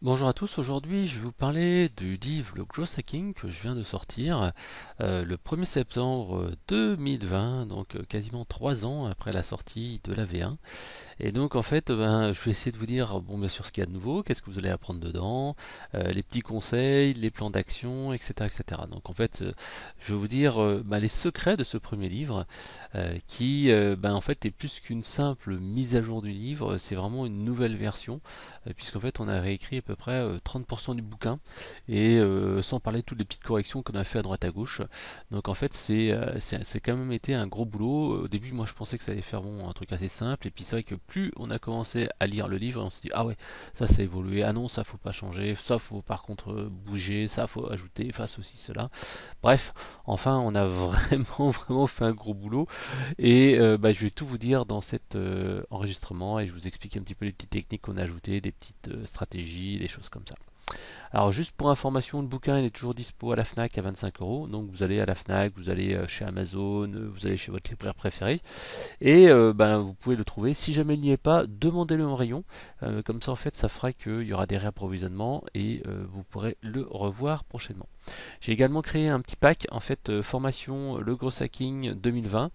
Bonjour à tous, aujourd'hui je vais vous parler du livre Le Growth Hacking que je viens de sortir le 1er septembre 2020, donc quasiment 3 ans après la sortie de la V1. Et donc en fait, je vais essayer de vous dire, bon bien sûr ce qu'il y a de nouveau, qu'est-ce que vous allez apprendre dedans, les petits conseils, les plans d'action, etc., etc. Donc en fait, je vais vous dire les secrets de ce premier livre, qui en fait est plus qu'une simple mise à jour du livre, c'est vraiment une nouvelle version, puisqu'en fait on a réécrit à peu près 30% du bouquin, et sans parler de toutes les petites corrections qu'on a fait à droite à gauche. Donc en fait c'est quand même été un gros boulot. Au début moi je pensais que ça allait faire bon un truc assez simple, et puis c'est vrai que plus on a commencé à lire le livre, on s'est dit ah ouais ça a évolué, ah non ça faut pas changer, ça faut par contre bouger, ça faut ajouter, enfin ceci cela. Bref, enfin on a vraiment fait un gros boulot, et je vais tout vous dire dans cet enregistrement, et je vous explique un petit peu les petites techniques qu'on a ajoutées, des petites stratégies, des choses comme ça. Alors juste pour information, le bouquin il est toujours dispo à la Fnac à 25 euros. Donc vous allez à la Fnac, vous allez chez Amazon, vous allez chez votre libraire préféré, et vous pouvez le trouver. Si jamais il n'y est pas, demandez-le en rayon. Comme ça en fait ça fera qu'il y aura des réapprovisionnements, et vous pourrez le revoir prochainement. J'ai également créé un petit pack en fait, formation Le Gros Hacking 2020,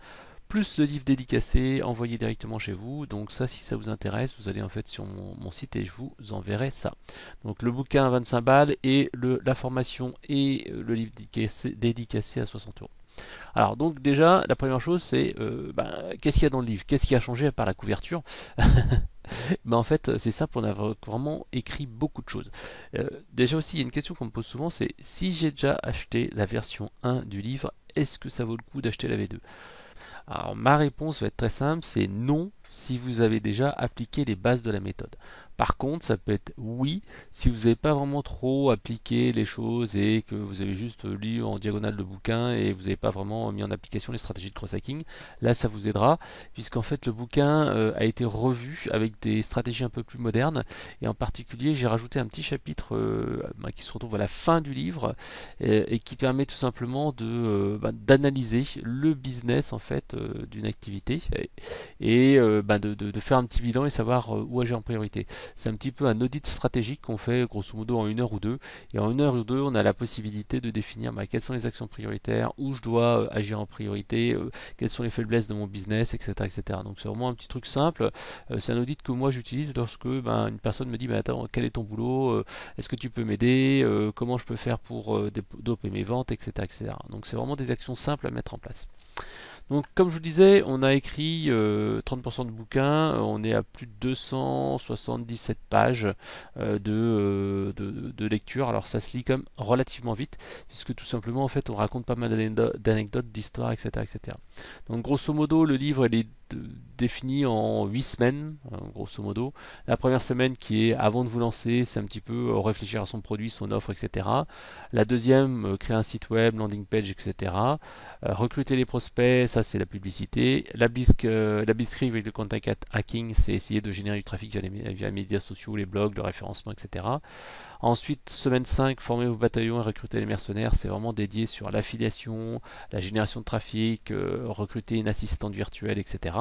plus le livre dédicacé envoyé directement chez vous. Donc ça, si ça vous intéresse, vous allez en fait sur mon site et je vous enverrai ça. Donc le bouquin à 25 balles, et la formation et le livre dédicacé à 60 euros. Alors donc déjà, la première chose c'est qu'est-ce qu'il y a dans le livre? Qu'est-ce qui a changé à part la couverture? En fait c'est simple, on a vraiment écrit beaucoup de choses. Déjà aussi, il y a une question qu'on me pose souvent, c'est si j'ai déjà acheté la version 1 du livre, est-ce que ça vaut le coup d'acheter la V2? Alors ma réponse va être très simple, c'est non si vous avez déjà appliqué les bases de la méthode. Par contre, ça peut être oui si vous n'avez pas vraiment trop appliqué les choses, et que vous avez juste lu en diagonale le bouquin et vous n'avez pas vraiment mis en application les stratégies de cross-hacking. Là, ça vous aidera, puisqu'en fait le bouquin a été revu avec des stratégies un peu plus modernes, et en particulier j'ai rajouté un petit chapitre qui se retrouve à la fin du livre, et qui permet tout simplement d'analyser le business en fait d'une activité, et de faire un petit bilan et savoir où agir en priorité. C'est un petit peu un audit stratégique qu'on fait grosso modo en 1 heure ou 2, et en 1 heure ou 2 on a la possibilité de définir quelles sont les actions prioritaires, où je dois agir en priorité, quelles sont les faiblesses de mon business, etc., etc. Donc c'est vraiment un petit truc simple. C'est un audit que moi j'utilise lorsque une personne me dit attends, quel est ton boulot, est-ce que tu peux m'aider, comment je peux faire pour doper mes ventes, etc., etc. Donc c'est vraiment des actions simples à mettre en place. Donc, comme je vous disais, on a écrit 30% de bouquin, on est à plus de 277 pages de lecture. Alors, ça se lit comme relativement vite, puisque tout simplement, en fait, on raconte pas mal d'anecdotes, d'histoires, etc., etc. Donc, grosso modo, le livre il est défini en 8 semaines, grosso modo. La première semaine qui est avant de vous lancer, c'est un petit peu réfléchir à son produit, son offre, etc. La deuxième, créer un site web, landing page, etc. Recruter les prospects, ça c'est la publicité. La Blitzkrieg avec le contact hacking, c'est essayer de générer du trafic via les médias sociaux, les blogs, le référencement, etc. Ensuite, semaine 5, former vos bataillons et recruter les mercenaires, c'est vraiment dédié sur l'affiliation, la génération de trafic, recruter une assistante virtuelle, etc.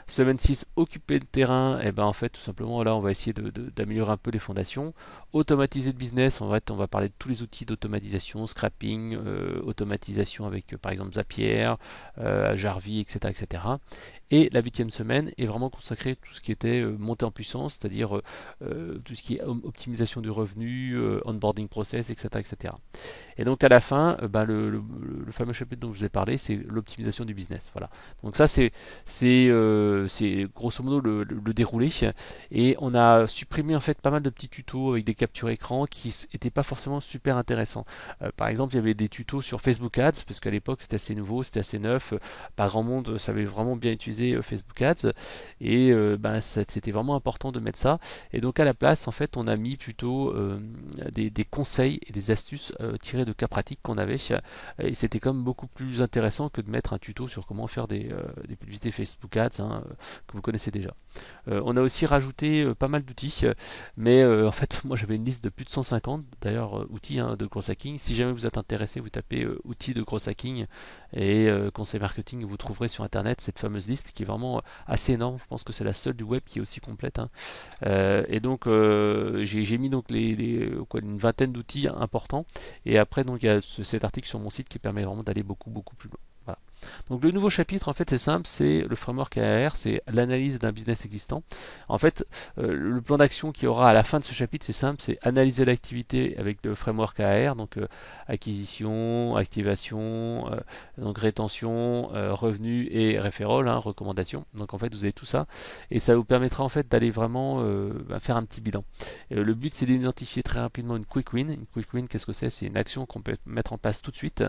Semaine 6, occuper le terrain, et en fait tout simplement là on va essayer d'améliorer un peu les fondations. Automatiser le business, en fait on va parler de tous les outils d'automatisation, scrapping, automatisation avec par exemple Zapier, Jarvis, etc., etc. Et la 8e semaine est vraiment consacrée à tout ce qui était montée en puissance, c'est-à-dire tout ce qui est optimisation du revenu, onboarding process, etc., etc. Et donc à la fin, le fameux chapitre dont je vous ai parlé, c'est l'optimisation du business. Voilà. Donc ça c'est grosso modo le déroulé. Et on a supprimé en fait pas mal de petits tutos avec des captures écran qui n'étaient pas forcément super intéressants. Par exemple, il y avait des tutos sur Facebook Ads, parce qu'à l'époque c'était assez nouveau, c'était assez neuf. Pas grand monde savait vraiment bien utiliser Facebook Ads, et c'était vraiment important de mettre ça. Et donc à la place, en fait, on a mis plutôt des conseils et des astuces tirés de cas pratiques qu'on avait, et c'était quand même beaucoup plus intéressant que de mettre un tuto sur comment faire des publicités Facebook Ads. que vous connaissez déjà. On a aussi rajouté pas mal d'outils, mais en fait, moi j'avais une liste de plus de 150, d'ailleurs, outils de gros hacking. Si jamais vous êtes intéressé, vous tapez outils de gros hacking et conseil marketing, vous trouverez sur internet cette fameuse liste qui est vraiment assez énorme. Je pense que c'est la seule du web qui est aussi complète, hein. Et donc j'ai mis donc une vingtaine d'outils importants. Et après donc il y a cet article sur mon site qui permet vraiment d'aller beaucoup plus loin. Voilà. Donc le nouveau chapitre en fait c'est simple, c'est le framework AR, c'est l'analyse d'un business existant. En fait, le plan d'action qu'il y aura à la fin de ce chapitre c'est simple, c'est analyser l'activité avec le framework AR, donc acquisition, activation, donc rétention, revenu et referral, hein, recommandation. Donc en fait vous avez tout ça et ça vous permettra en fait d'aller vraiment faire un petit bilan. Le but c'est d'identifier très rapidement une quick win. Une quick win, qu'est-ce que c'est? C'est une action qu'on peut mettre en place tout de suite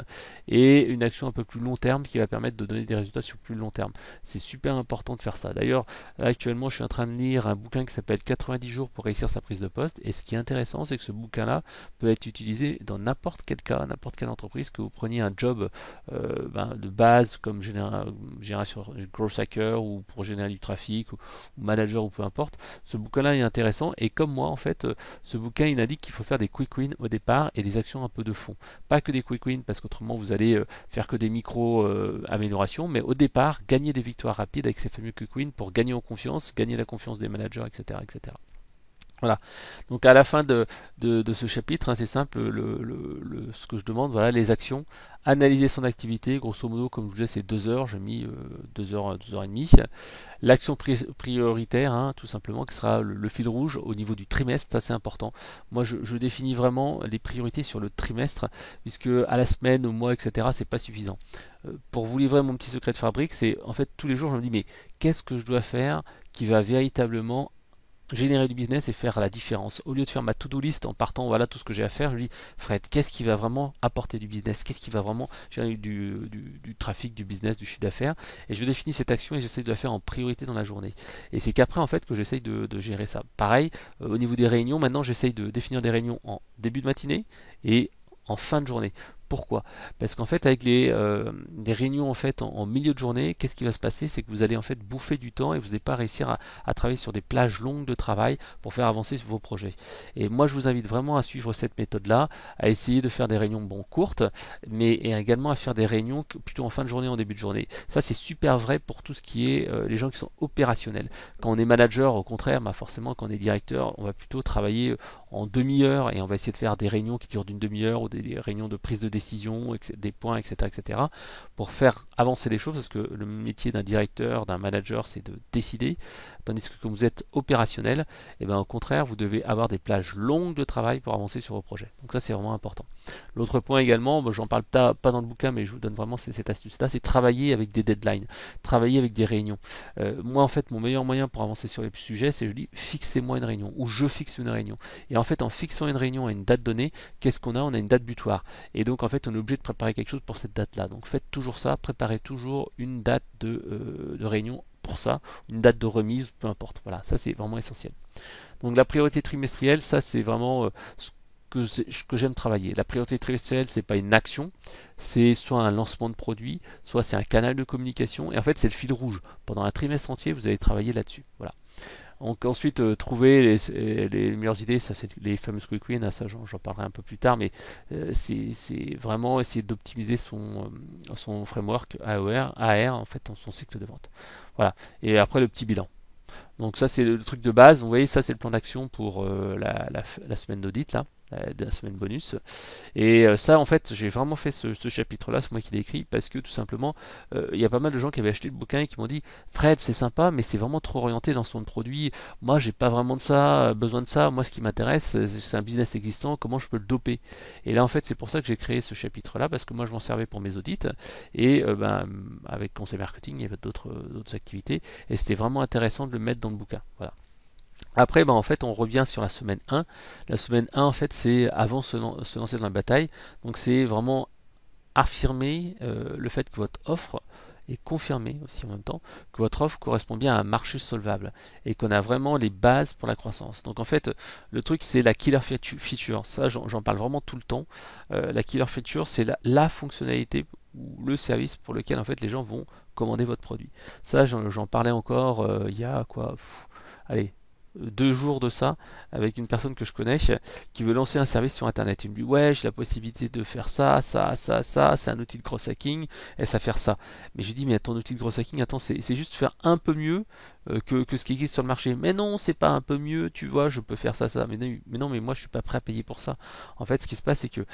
et une action un peu plus long terme qui va permettre de donner des résultats sur plus long terme. C'est super important de faire ça. D'ailleurs, actuellement, je suis en train de lire un bouquin qui s'appelle 90 jours pour réussir sa prise de poste. Et ce qui est intéressant, c'est que ce bouquin-là peut être utilisé dans n'importe quel cas, n'importe quelle entreprise, que vous preniez un job de base comme génération growth hacker ou pour générer du trafic ou manager ou peu importe. Ce bouquin-là est intéressant et comme moi, en fait, ce bouquin, il indique qu'il faut faire des quick wins au départ et des actions un peu de fond. Pas que des quick wins parce qu'autrement vous allez faire que des micro améliorations, mais au départ, gagner des victoires rapides avec ces fameux quick wins pour gagner en confiance, gagner la confiance des managers, etc. etc. Voilà. Donc à la fin de ce chapitre, hein, c'est simple, ce que je demande, voilà, les actions, analyser son activité, grosso modo, comme je vous disais, c'est 2 heures, j'ai mis 2 heures, 2 heures et demie. L'action prioritaire, hein, tout simplement, qui sera le fil rouge au niveau du trimestre, ça c'est important. Moi je définis vraiment les priorités sur le trimestre, puisque à la semaine, au mois, etc., c'est pas suffisant. Pour vous livrer mon petit secret de fabrique, c'est en fait tous les jours je me dis mais qu'est-ce que je dois faire qui va véritablement générer du business et faire la différence. Au lieu de faire ma to-do list en partant, voilà tout ce que j'ai à faire, je dis, Fred, qu'est-ce qui va vraiment apporter du business? Qu'est-ce qui va vraiment générer du trafic, du business, du chiffre d'affaires? Et je définis cette action et j'essaie de la faire en priorité dans la journée. Et c'est qu'après, en fait, que j'essaye de gérer ça. Pareil, au niveau des réunions, maintenant, j'essaye de définir des réunions en début de matinée et en fin de journée. Pourquoi? Parce qu'en fait, avec des réunions en fait en milieu de journée, qu'est-ce qui va se passer? C'est que vous allez en fait bouffer du temps et vous n'allez pas réussir à travailler sur des plages longues de travail pour faire avancer vos projets. Et moi, je vous invite vraiment à suivre cette méthode-là, à essayer de faire des réunions courtes, mais et également à faire des réunions plutôt en fin de journée, en début de journée. Ça, c'est super vrai pour tout ce qui est les gens qui sont opérationnels. Quand on est manager, au contraire, bah forcément, quand on est directeur, on va plutôt travailler en demi-heure et on va essayer de faire des réunions qui durent d'une demi-heure ou des réunions de prise de décision, des points, etc., pour faire avancer les choses parce que le métier d'un directeur, d'un manager, c'est de décider, tandis que quand vous êtes opérationnel, et ben, au contraire, vous devez avoir des plages longues de travail pour avancer sur vos projets. Donc ça, c'est vraiment important. L'autre point également, j'en parle pas dans le bouquin, mais je vous donne vraiment cette astuce-là, c'est travailler avec des deadlines, travailler avec des réunions. Moi, en fait, mon meilleur moyen pour avancer sur les sujets, c'est je dis, fixez-moi une réunion, ou je fixe une réunion. Et en fait, en fixant une réunion à une date donnée, qu'est-ce qu'on a? On a une date butoir. Et donc, en fait, on est obligé de préparer quelque chose pour cette date-là. Donc, faites toujours ça, préparez toujours une date de réunion pour ça, une date de remise, peu importe. Voilà, ça c'est vraiment essentiel. Donc, la priorité trimestrielle, ça c'est vraiment ce que j'aime travailler. La priorité trimestrielle, c'est pas une action, c'est soit un lancement de produit, soit c'est un canal de communication. Et en fait, c'est le fil rouge. Pendant un trimestre entier, vous allez travailler là-dessus. Voilà. Donc ensuite, trouver les meilleures idées, ça c'est les fameuses quick wins, ça j'en parlerai un peu plus tard, mais c'est vraiment essayer d'optimiser son framework AR, en fait, son cycle de vente. Voilà. Et après le petit bilan. Donc ça c'est le truc de base. Vous voyez, ça c'est le plan d'action pour la semaine d'audit là, la semaine bonus. Et ça en fait j'ai vraiment fait ce chapitre-là, c'est moi qui l'ai écrit parce que tout simplement il y a pas mal de gens qui avaient acheté le bouquin et qui m'ont dit Fred c'est sympa mais c'est vraiment trop orienté lancement de produit. Moi j'ai pas vraiment de ça, besoin de ça. Moi ce qui m'intéresse c'est un business existant, comment je peux le doper. Et là en fait c'est pour ça que j'ai créé ce chapitre-là parce que moi je m'en servais pour mes audits et avec conseil marketing il y avait d'autres activités et c'était vraiment intéressant de le mettre dans le bouquin. Voilà. Après, en fait, on revient sur la semaine 1. La semaine 1, en fait, c'est avant se lancer dans la bataille. Donc, c'est vraiment affirmer le fait que votre offre et confirmer aussi en même temps que votre offre correspond bien à un marché solvable et qu'on a vraiment les bases pour la croissance. Donc en fait, le truc c'est la killer feature. Ça, j'en parle vraiment tout le temps. La killer feature, c'est la fonctionnalité ou le service pour lequel en fait les gens vont commander votre produit. Ça, j'en parlais encore il y a quoi, allez, 2 jours de ça avec une personne que je connais qui veut lancer un service sur internet. Il me dit ouais, j'ai la possibilité de faire ça, ça, ça, ça, c'est un outil de cross hacking et ça faire ça. Mais je lui dis mais ton outil de cross hacking, attends, c'est juste faire un peu mieux que ce qui existe sur le marché. Mais non, c'est pas un peu mieux, tu vois, je peux faire ça, ça. Mais non, mais moi je suis pas prêt à payer pour ça. En fait, ce qui se passe, c'est que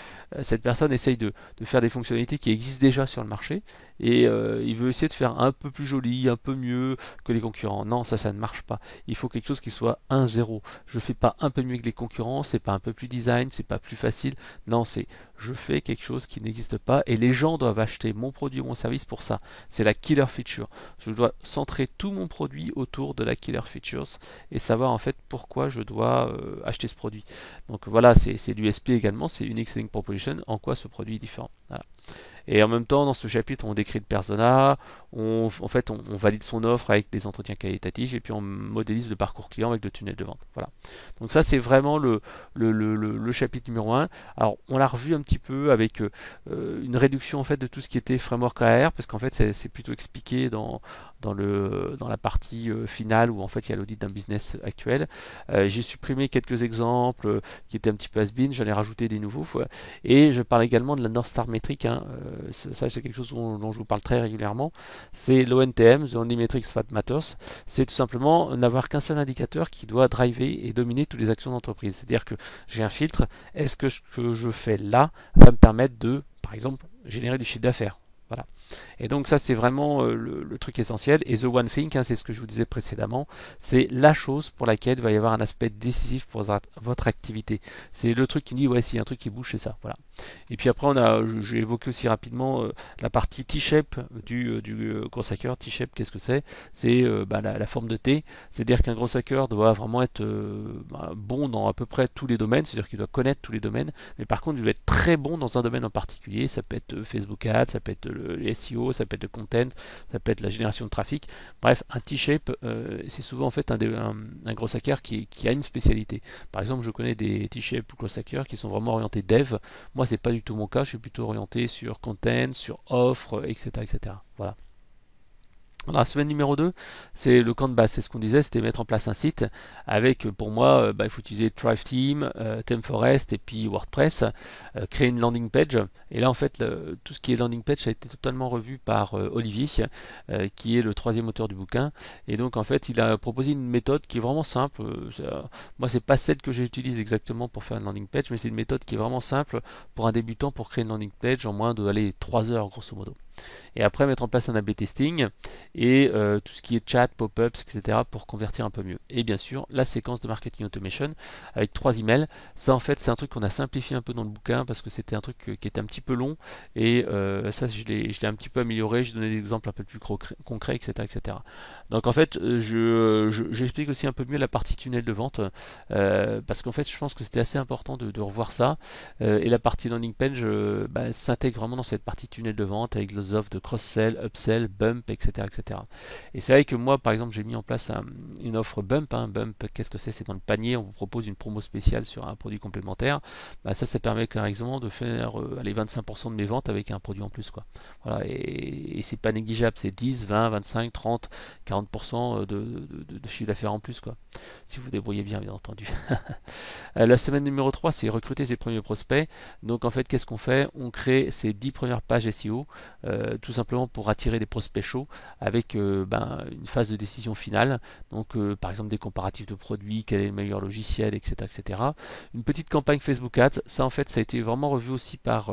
cette personne essaye de faire des fonctionnalités qui existent déjà sur le marché et il veut essayer de faire un peu plus joli, un peu mieux que les concurrents. Non, ça ne marche pas. Il faut quelque chose qui soit 1-0. Je fais pas un peu mieux que les concurrents, c'est pas un peu plus design, c'est pas plus facile. Non, c'est je fais quelque chose qui n'existe pas et les gens doivent acheter mon produit ou mon service pour ça. C'est la killer feature. Je dois centrer tout mon produit autour de la killer features et savoir en fait pourquoi je dois acheter ce produit. Donc voilà, c'est l'USP également, c'est Unique Selling Proposition, en quoi ce produit est différent. Voilà. Et en même temps, dans ce chapitre, on décrit le persona, on valide son offre avec des entretiens qualitatifs, et puis on modélise le parcours client avec le tunnel de vente. Voilà. Donc ça, c'est vraiment le chapitre numéro 1. Alors, on l'a revu un petit peu avec une réduction en fait de tout ce qui était framework AR, parce qu'en fait, c'est plutôt expliqué dans la partie finale où en fait il y a l'audit d'un business actuel. J'ai supprimé quelques exemples qui étaient un petit peu has-been, j'en ai rajouté des nouveaux. Et je parle également de la North Star Metric, hein. Ça c'est quelque chose dont je vous parle très régulièrement. C'est l'ONTM, The Only Metrics That Matters. C'est tout simplement n'avoir qu'un seul indicateur qui doit driver et dominer toutes les actions d'entreprise. C'est-à-dire que j'ai un filtre, est-ce que ce que je fais là va me permettre de, par exemple, générer du chiffre d'affaires? Voilà. Et donc ça c'est vraiment le truc essentiel. Et the one thing, hein, c'est ce que je vous disais précédemment, c'est la chose pour laquelle il va y avoir un aspect décisif pour votre activité. C'est le truc qui dit ouais, s'il y a un truc qui bouge, c'est ça. Voilà. Et puis après j'ai évoqué aussi rapidement la partie T-shape du gros hacker. T-shape, qu'est-ce que c'est? C'est la forme de T. C'est-à-dire qu'un gros hacker doit vraiment être bon dans à peu près tous les domaines, c'est-à-dire qu'il doit connaître tous les domaines, mais par contre il doit être très bon dans un domaine en particulier. Ça peut être Facebook Ads, ça peut être le SEO, ça peut être le content, ça peut être la génération de trafic. Bref, un T-shape, c'est souvent en fait un gros hacker qui a une spécialité. Par exemple, je connais des T-shape ou gros hackers qui sont vraiment orientés dev. Moi, c'est pas du tout mon cas. Je suis plutôt orienté sur content, sur offre, etc., etc. Voilà. Alors, la semaine numéro 2, c'est le camp de base, c'est ce qu'on disait, c'était mettre en place un site avec, pour moi, il faut utiliser Thrive Team, ThemeForest et puis WordPress, créer une landing page. Et là, en fait, tout ce qui est landing page a été totalement revu par Olivier, qui est le troisième auteur du bouquin. Et donc, en fait, il a proposé une méthode qui est vraiment simple. Moi, c'est pas celle que j'utilise exactement pour faire une landing page, mais c'est une méthode qui est vraiment simple pour un débutant pour créer une landing page en moins de 3 heures, grosso modo. Et après mettre en place un A/B testing et tout ce qui est chat, pop-ups, etc. pour convertir un peu mieux. Et bien sûr, la séquence de marketing automation avec 3 emails. Ça en fait c'est un truc qu'on a simplifié un peu dans le bouquin parce que c'était un truc qui était un petit peu long et ça je l'ai un petit peu amélioré, j'ai donné des exemples un peu plus concrets, etc., etc. Donc en fait j'explique aussi un peu mieux la partie tunnel de vente parce qu'en fait je pense que c'était assez important de revoir ça et la partie landing page s'intègre vraiment dans cette partie tunnel de vente avec les offres de cross-sell, upsell, bump, etc., etc. Et c'est vrai que moi, par exemple, j'ai mis en place une offre bump. Bump, qu'est-ce que c'est? C'est dans le panier, on vous propose une promo spéciale sur un produit complémentaire. Ça permet par exemple de faire 25% de mes ventes avec un produit en plus, quoi. Voilà, et c'est pas négligeable, c'est 10, 20, 25, 30, 40% de chiffre d'affaires en plus, quoi. Si vous vous débrouillez bien, bien entendu. La semaine numéro 3, c'est recruter ses premiers prospects. Donc en fait, qu'est-ce qu'on fait? On crée ces 10 premières pages SEO, tout simplement pour attirer des prospects chauds avec une phase de décision finale. Donc par exemple des comparatifs de produits, quel est le meilleur logiciel, etc., etc. Une petite campagne Facebook Ads, ça en fait ça a été vraiment revu aussi par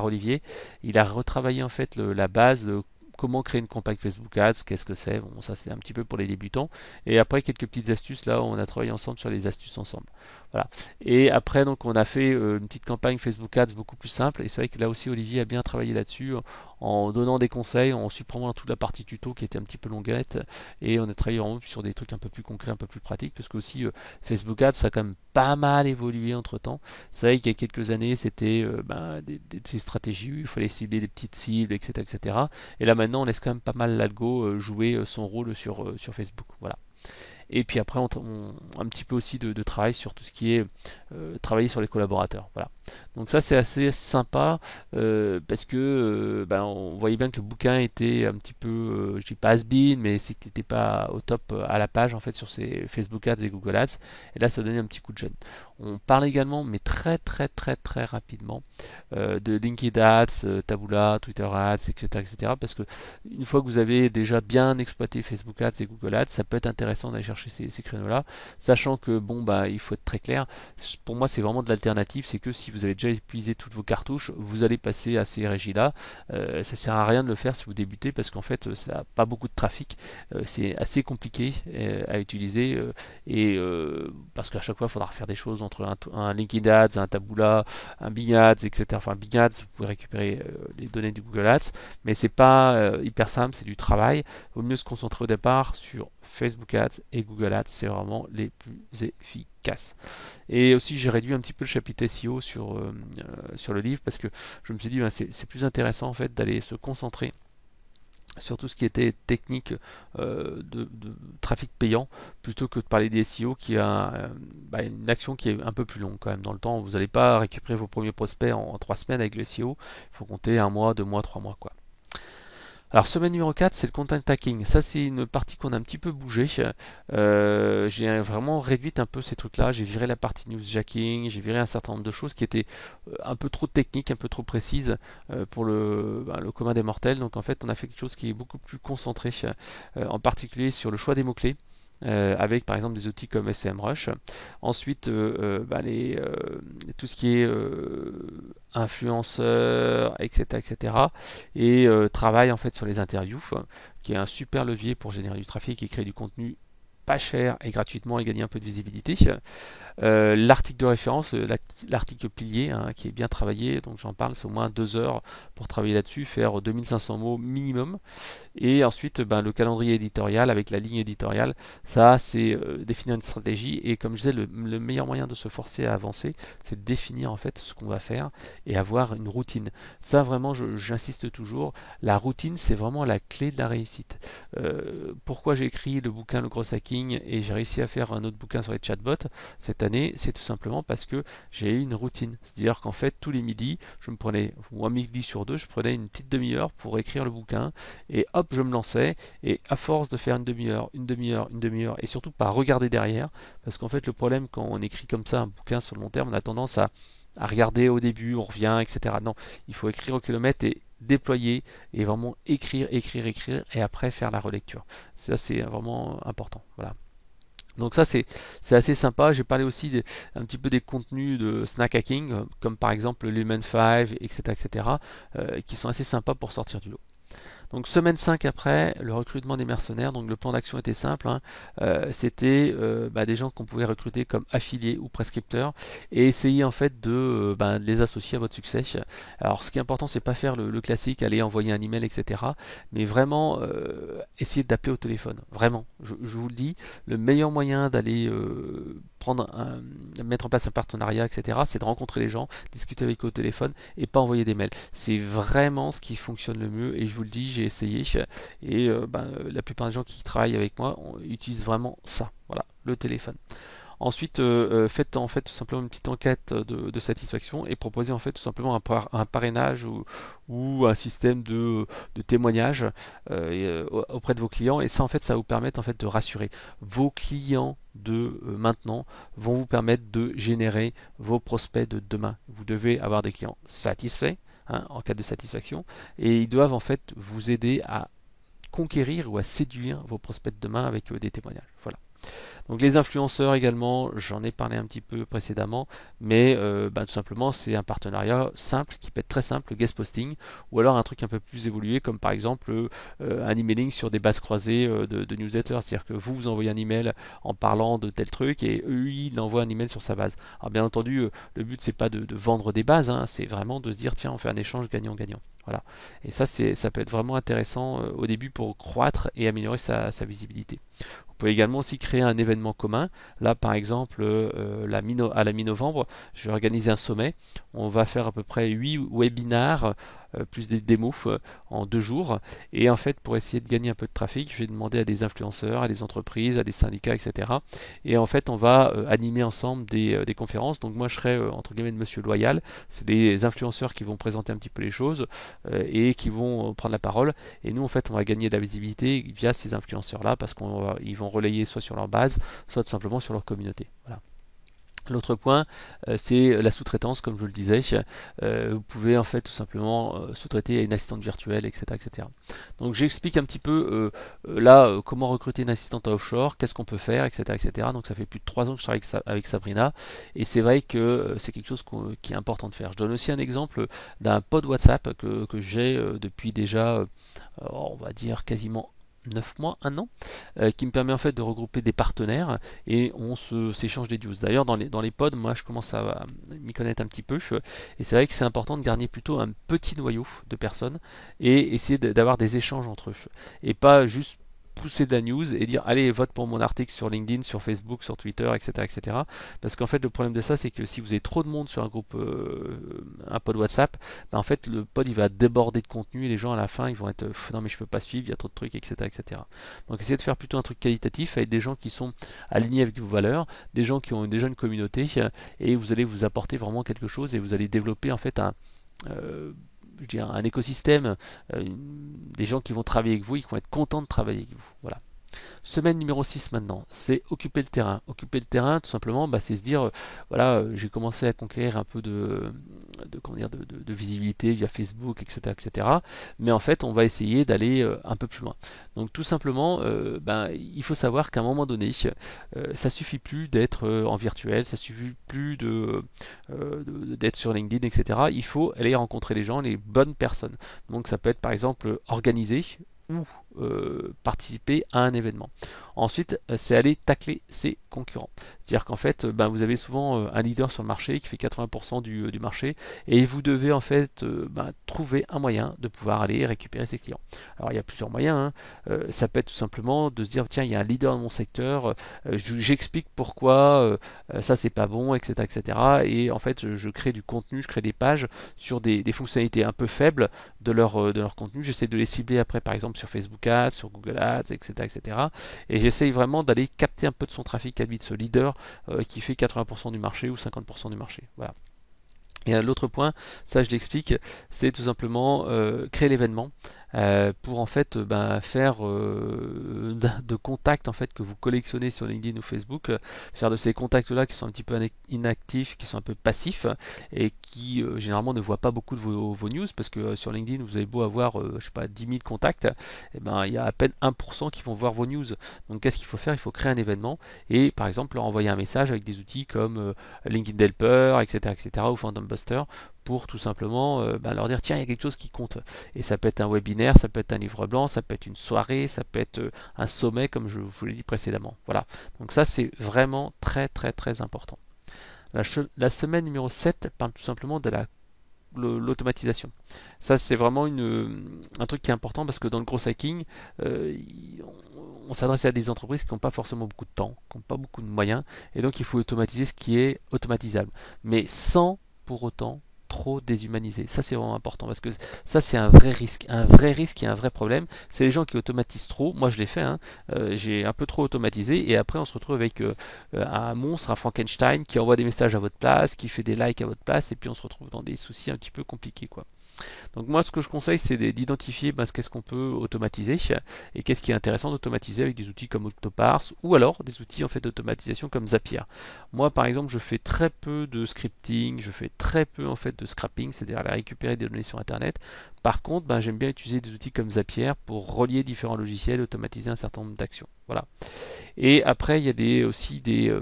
Olivier. Il a retravaillé en fait la base de comment créer une campagne Facebook Ads, qu'est-ce que c'est, bon ça c'est un petit peu pour les débutants, et après quelques petites astuces, là on a travaillé ensemble sur les astuces ensemble. Voilà. Et après donc on a fait une petite campagne Facebook Ads beaucoup plus simple, et c'est vrai que là aussi Olivier a bien travaillé là-dessus, en donnant des conseils, en supprimant toute la partie tuto qui était un petit peu longuette, et on a travaillé en haut sur des trucs un peu plus concrets, un peu plus pratiques, parce que aussi Facebook Ads ça a quand même pas mal évolué entre temps. C'est vrai qu'il y a quelques années c'était des stratégies, il fallait cibler des petites cibles, etc., etc. Et là maintenant on laisse quand même pas mal l'algo jouer son rôle sur Facebook. Voilà. Et puis après, un petit peu aussi de travail sur tout ce qui est travailler sur les collaborateurs. Voilà. Donc ça c'est assez sympa parce que on voyait bien que le bouquin était un petit peu, je dis pas has-been, mais c'est qu'il n'était pas au top à la page en fait sur ses Facebook Ads et Google Ads. Et là ça donnait un petit coup de jeune. On parle également, mais très très très très rapidement, de LinkedIn Ads, Taboola, Twitter Ads, etc., etc. Parce que une fois que vous avez déjà bien exploité Facebook Ads et Google Ads, ça peut être intéressant d'aller chercher ces créneaux-là, sachant que bon bah il faut être très clair. Pour moi, c'est vraiment de l'alternative. C'est que si vous avez déjà épuisé toutes vos cartouches, vous allez passer à ces régies-là. Ça sert à rien de le faire si vous débutez parce qu'en fait, ça n'a pas beaucoup de trafic. C'est assez compliqué à utiliser parce qu'à chaque fois, il faudra refaire des choses entre un LinkedIn Ads, un Taboola, un Bing Ads, etc. Enfin, Bing Ads, vous pouvez récupérer les données du Google Ads, mais c'est pas hyper simple, c'est du travail. Il vaut mieux se concentrer au départ sur Facebook Ads et Google Ads, c'est vraiment les plus efficaces. Et aussi, j'ai réduit un petit peu le chapitre SEO sur le livre parce que je me suis dit, ben, c'est plus intéressant en fait d'aller se concentrer sur tout ce qui était technique de trafic payant plutôt que de parler des SEO qui a une action qui est un peu plus longue quand même dans le temps. Vous n'allez pas récupérer vos premiers prospects en 3 semaines avec le SEO. Il faut compter 1 mois, 2 mois, 3 mois quoi. Alors, semaine numéro 4, c'est le content hacking. Ça, c'est une partie qu'on a un petit peu bougé. J'ai vraiment réduit un peu ces trucs-là. J'ai viré la partie newsjacking, j'ai viré un certain nombre de choses qui étaient un peu trop techniques, un peu trop précises pour le commun des mortels. Donc, en fait, on a fait quelque chose qui est beaucoup plus concentré, en particulier sur le choix des mots-clés. Avec par exemple des outils comme SEMrush. Ensuite, tout ce qui est influenceurs, etc., etc. Et travaille en fait sur les interviews, qui est un super levier pour générer du trafic et créer du contenu pas cher et gratuitement et gagner un peu de visibilité. L'article de référence, l'article pilier qui est bien travaillé, donc j'en parle, c'est au moins 2 heures pour travailler là-dessus, faire 2500 mots minimum. Et ensuite, le calendrier éditorial avec la ligne éditoriale, ça c'est définir une stratégie. Et comme je disais, le meilleur moyen de se forcer à avancer, c'est de définir en fait ce qu'on va faire et avoir une routine. Ça vraiment, j'insiste toujours, la routine c'est vraiment la clé de la réussite. Pourquoi j'ai écrit le bouquin Le Gros Hacking et j'ai réussi à faire un autre bouquin sur les chatbots cette année, c'est tout simplement parce que j'ai eu une routine. C'est-à-dire qu'en fait, tous les midis, je me prenais, ou un midi sur 2, je prenais une petite demi-heure pour écrire le bouquin et hop, je me lançais. Et à force de faire une demi-heure, une demi-heure, une demi-heure, et surtout pas regarder derrière, parce qu'en fait, le problème quand on écrit comme ça un bouquin sur le long terme, on a tendance à regarder au début, on revient, etc. Non, il faut écrire au kilomètre et déployer et vraiment écrire, écrire, écrire et après faire la relecture. Ça, c'est vraiment important. Voilà. Donc ça c'est assez sympa. J'ai parlé aussi un petit peu des contenus de snack hacking, comme par exemple le Lemon 5, etc., etc., qui sont assez sympas pour sortir du lot. Donc semaine 5 après, le recrutement des mercenaires. Donc le plan d'action était simple, hein. C'était des gens qu'on pouvait recruter comme affiliés ou prescripteurs et essayer en fait de les associer à votre succès. Alors ce qui est important, c'est pas faire le classique, aller envoyer un email, etc. Mais vraiment essayer d'appeler au téléphone. Vraiment, je vous le dis, le meilleur moyen d'aller mettre en place un partenariat, etc., c'est de rencontrer les gens, discuter avec eux au téléphone et pas envoyer des mails. C'est vraiment ce qui fonctionne le mieux et je vous le dis, j'ai essayé et la plupart des gens qui travaillent avec moi utilisent vraiment ça, voilà, le téléphone. Ensuite, faites en fait tout simplement une petite enquête de satisfaction et proposez en fait tout simplement un parrainage ou un système de témoignage auprès de vos clients. Et ça en fait, ça va vous permettre en fait de rassurer vos clients de maintenant vont vous permettre de générer vos prospects de demain. Vous devez avoir des clients satisfaits en cas de satisfaction et ils doivent en fait vous aider à conquérir ou à séduire vos prospects de demain avec des témoignages. Voilà. Donc les influenceurs également, j'en ai parlé un petit peu précédemment, mais tout simplement c'est un partenariat simple qui peut être très simple, le guest posting, ou alors un truc un peu plus évolué comme par exemple un emailing sur des bases croisées de newsletters, c'est-à-dire que vous envoyez un email en parlant de tel truc et eux ils envoient un email sur sa base. Alors bien entendu, le but c'est pas de vendre des bases, c'est vraiment de se dire tiens on fait un échange gagnant-gagnant. Voilà. Et ça peut être vraiment intéressant au début pour croître et améliorer sa visibilité. Vous pouvez également aussi créer un événement commun. Là, par exemple, à la mi-novembre, je vais organiser un sommet. On va faire à peu près 8 webinars plus des démos en 2 jours. Et en fait, pour essayer de gagner un peu de trafic, je vais demander à des influenceurs, à des entreprises, à des syndicats, etc. Et en fait, on va animer ensemble des conférences. Donc moi, je serai entre guillemets de Monsieur Loyal. C'est des influenceurs qui vont présenter un petit peu les choses et qui vont prendre la parole. Et nous, en fait, on va gagner de la visibilité via ces influenceurs-là parce qu'ils vont relayer soit sur leur base, soit tout simplement sur leur communauté. Voilà. L'autre point, c'est la sous-traitance, comme je le disais. Vous pouvez en fait tout simplement sous-traiter à une assistante virtuelle, etc., etc. Donc j'explique un petit peu là comment recruter une assistante à offshore, qu'est-ce qu'on peut faire, etc., etc. Donc ça fait plus de 3 ans que je travaille avec Sabrina, et c'est vrai que c'est quelque chose qui est important de faire. Je donne aussi un exemple d'un pod WhatsApp que j'ai depuis déjà, on va dire quasiment 9 mois, 1 an, qui me permet en fait de regrouper des partenaires et on s'échange des news. D'ailleurs, dans les pods, moi je commence à m'y connaître un petit peu et c'est vrai que c'est important de garder plutôt un petit noyau de personnes et essayer d'avoir des échanges entre eux et pas juste pousser de la news et dire allez vote pour mon article sur LinkedIn, sur Facebook, sur Twitter, etc., etc. Parce qu'en fait le problème de ça c'est que si vous avez trop de monde sur un groupe, un pod WhatsApp, bah, en fait le pod il va déborder de contenu et les gens à la fin ils vont être non mais je peux pas suivre, il y a trop de trucs, etc., etc. Donc essayez de faire plutôt un truc qualitatif avec des gens qui sont alignés avec vos valeurs, des gens qui ont déjà une communauté et vous allez vous apporter vraiment quelque chose et vous allez développer en fait euh, je dirais un écosystème, des gens qui vont travailler avec vous et qui vont être contents de travailler avec vous. Voilà. Semaine numéro 6 maintenant, c'est occuper le terrain. Occuper le terrain, tout simplement, bah, c'est se dire, voilà, j'ai commencé à conquérir un peu comment dire, de visibilité via Facebook, etc., etc. Mais en fait, on va essayer d'aller un peu plus loin. Donc tout simplement, ben, il faut savoir qu'à un moment donné, ça suffit plus d'être en virtuel, ça suffit plus d'être sur LinkedIn, etc. Il faut aller rencontrer les gens, les bonnes personnes. Donc ça peut être par exemple organiser ou participer à un événement. Ensuite, c'est aller tacler ses concurrents. C'est-à-dire qu'en fait, ben, vous avez souvent un leader sur le marché qui fait 80% du marché et vous devez en fait ben, trouver un moyen de pouvoir aller récupérer ses clients. Alors il y a plusieurs moyens. Hein. Ça peut être tout simplement de se dire tiens, il y a un leader dans mon secteur, j'explique pourquoi ça c'est pas bon, etc., etc. Et en fait, je crée du contenu, je crée des pages sur des fonctionnalités un peu faibles de leur contenu. J'essaie de les cibler après, par exemple, sur Facebook Ads, sur Google Ads, etc., etc. Et j'essaye vraiment d'aller capter un peu de son trafic à lui, de ce leader qui fait 80% du marché ou 50% du marché. Voilà. Et l'autre point, ça je l'explique, c'est tout simplement créer l'événement pour en fait ben, faire de contacts en fait que vous collectionnez sur LinkedIn ou Facebook, faire de ces contacts là qui sont un petit peu inactifs, qui sont un peu passifs et qui généralement ne voient pas beaucoup de vos news parce que sur LinkedIn vous avez beau avoir je sais pas 10 000 contacts, et ben il y a à peine 1% qui vont voir vos news. Donc qu'est-ce qu'il faut faire? Il faut créer un événement et par exemple leur envoyer un message avec des outils comme LinkedIn Helper, etc., etc., ou Phantom Buster pour tout simplement ben, leur dire tiens il y a quelque chose qui compte et ça peut être un webinaire, ça peut être un livre blanc, ça peut être une soirée, ça peut être un sommet comme je vous l'ai dit précédemment. Voilà, donc ça c'est vraiment très très très important. La semaine numéro 7 parle tout simplement de l'automatisation. Ça c'est vraiment un truc qui est important parce que dans le gros hacking, euh, on s'adresse à des entreprises qui n'ont pas forcément beaucoup de temps, qui n'ont pas beaucoup de moyens, et donc il faut automatiser ce qui est automatisable, mais sans pour autant trop déshumaniser. Ça c'est vraiment important parce que ça c'est un vrai risque et un vrai problème. C'est les gens qui automatisent trop. Moi je l'ai fait, hein. J'ai un peu trop automatisé et après on se retrouve avec un monstre, un Frankenstein qui envoie des messages à votre place, qui fait des likes à votre place et puis on se retrouve dans des soucis un petit peu compliqués quoi. Donc moi ce que je conseille c'est d'identifier ben, qu'est-ce qu'on peut automatiser et qu'est-ce qui est intéressant d'automatiser avec des outils comme Autoparse ou alors des outils en fait d'automatisation comme Zapier. Moi par exemple je fais très peu de scripting, je fais très peu en fait de scrapping, c'est-à-dire aller récupérer des données sur internet. Par contre ben, j'aime bien utiliser des outils comme Zapier pour relier différents logiciels, automatiser un certain nombre d'actions. Voilà. Et après, il y a aussi des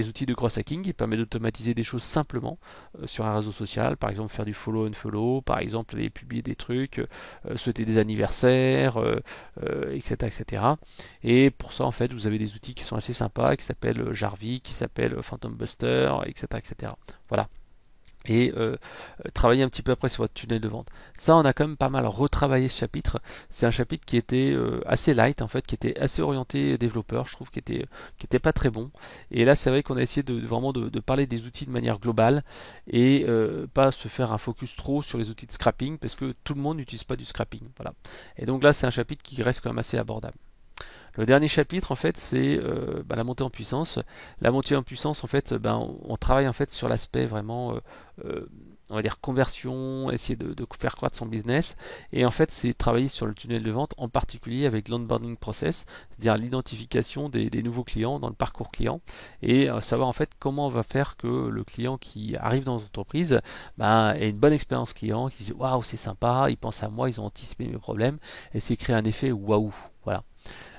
outils de cross hacking qui permettent d'automatiser des choses simplement sur un réseau social. Par exemple, faire du follow and follow, par exemple, aller publier des trucs, souhaiter des anniversaires, etc., etc. Et pour ça, en fait, vous avez des outils qui sont assez sympas, qui s'appellent Jarvis, qui s'appellent Phantom Buster, etc., etc. Voilà. et travailler un petit peu après sur votre tunnel de vente. Ça, on a quand même pas mal retravaillé ce chapitre. C'est un chapitre qui était assez light en fait, qui était assez orienté développeur, je trouve, qui était pas très bon. Et là, c'est vrai qu'on a essayé vraiment de parler des outils de manière globale et pas se faire un focus trop sur les outils de scrapping parce que tout le monde n'utilise pas du scrapping. Voilà. Et donc là, c'est un chapitre qui reste quand même assez abordable. Le dernier chapitre, en fait, c'est la montée en puissance. La montée en puissance, en fait, on travaille en fait sur l'aspect vraiment, euh, on va dire conversion, essayer de faire croître son business. Et en fait, c'est travailler sur le tunnel de vente, en particulier avec l'onboarding process, c'est-à-dire l'identification des nouveaux clients dans le parcours client, et savoir en fait comment on va faire que le client qui arrive dans l'entreprise ait une bonne expérience client, qui se dise waouh c'est sympa, ils pensent à moi, ils ont anticipé mes problèmes, et c'est créer un effet waouh. Voilà.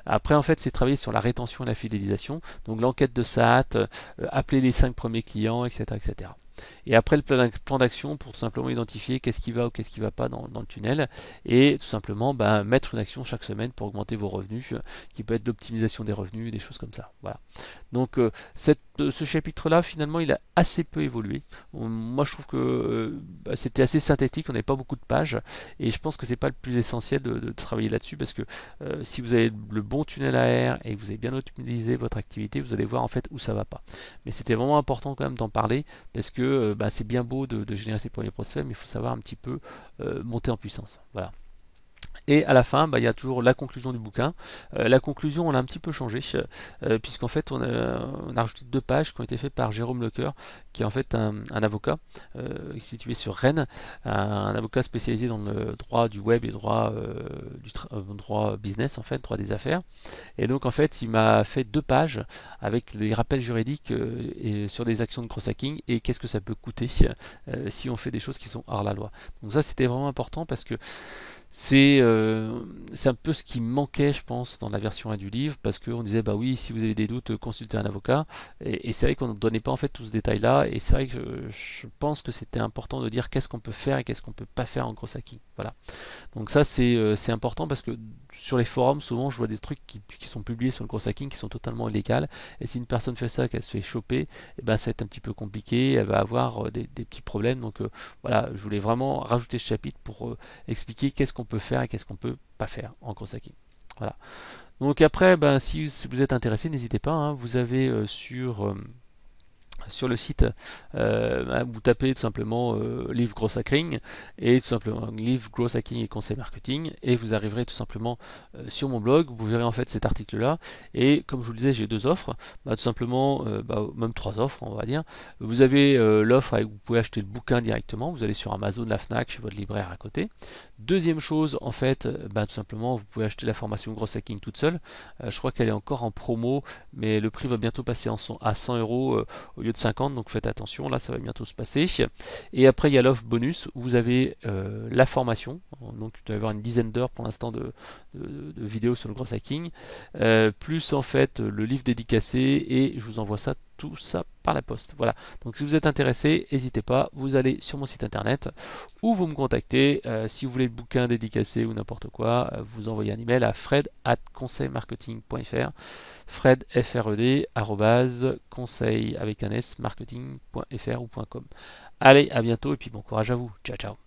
Après, en fait, c'est travailler sur la rétention et la fidélisation. Donc, l'enquête de SAT, appeler les 5 premiers clients, etc., etc. Et après, le plan d'action pour tout simplement identifier qu'est-ce qui va ou qu'est-ce qui ne va pas dans le tunnel. Et tout simplement, mettre une action chaque semaine pour augmenter vos revenus, qui peut être l'optimisation des revenus, des choses comme ça. Voilà. Donc, ce chapitre-là, finalement, il a assez peu évolué. Moi, je trouve que c'était assez synthétique, on n'avait pas beaucoup de pages. Et je pense que c'est pas le plus essentiel de travailler là-dessus parce que si vous avez le bon tunnel AR et que vous avez bien optimisé votre activité, vous allez voir en fait où ça va pas. Mais c'était vraiment important quand même d'en parler parce que c'est bien beau de générer ses premiers prospects, mais il faut savoir un petit peu monter en puissance. Voilà. Et à la fin, il y a toujours la conclusion du bouquin. La conclusion, on l'a un petit peu changé, puisqu'en fait, on a rajouté 2 pages qui ont été faites par Jérôme Lecoeur, qui est en fait un avocat situé sur Rennes, un avocat spécialisé dans le droit du web et droit business, en fait, droit des affaires. Et donc, en fait, il m'a fait 2 pages avec les rappels juridiques et sur des actions de cross-hacking et qu'est-ce que ça peut coûter si on fait des choses qui sont hors la loi. Donc ça, c'était vraiment important parce que c'est un peu ce qui manquait, je pense, dans la version 1 du livre, parce qu'on disait, bah oui, si vous avez des doutes, consultez un avocat. Et c'est vrai qu'on ne donnait pas en fait tout ce détail-là, et c'est vrai que je pense que c'était important de dire qu'est-ce qu'on peut faire et qu'est-ce qu'on peut pas faire en gros hacking. Voilà. Donc ça c'est important parce que sur les forums souvent je vois des trucs qui sont publiés sur le gros hacking qui sont totalement illégaux et si une personne fait ça qu'elle se fait choper, ça va être un petit peu compliqué, elle va avoir des petits problèmes. Donc voilà, je voulais vraiment rajouter ce chapitre pour expliquer qu'est-ce qu'on peut faire et qu'est-ce qu'on peut pas faire en gros hacking. Voilà. Donc après, si vous êtes intéressé, n'hésitez pas, hein, vous avez sur le site, vous tapez tout simplement livre Growth Hacking et tout simplement livre Growth Hacking et conseil marketing et vous arriverez tout simplement sur mon blog. Vous verrez en fait cet article-là et comme je vous le disais, j'ai 2 offres, tout simplement, même 3 offres, on va dire. Vous avez l'offre où vous pouvez acheter le bouquin directement. Vous allez sur Amazon, la Fnac, chez votre libraire à côté. Deuxième chose, en fait, tout simplement, vous pouvez acheter la formation Growth Hacking toute seule. Je crois qu'elle est encore en promo, mais le prix va bientôt passer à 100 euros au lieu de 50, donc faites attention, là ça va bientôt se passer. Et après il y a l'offre bonus où vous avez la formation, donc il doit y avoir une dizaine d'heures pour l'instant de vidéos sur le gros hacking, plus en fait le livre dédicacé et je vous envoie ça tout ça par la poste. Voilà. Donc si vous êtes intéressé, n'hésitez pas, vous allez sur mon site internet ou vous me contactez. Si vous voulez le bouquin dédicacé ou n'importe quoi, vous envoyez un email à fred@conseilmarketing.fr. Fred, F-R-E-D, conseil avec un S, marketing.fr ou .com. Allez, à bientôt et puis bon courage à vous. Ciao, ciao.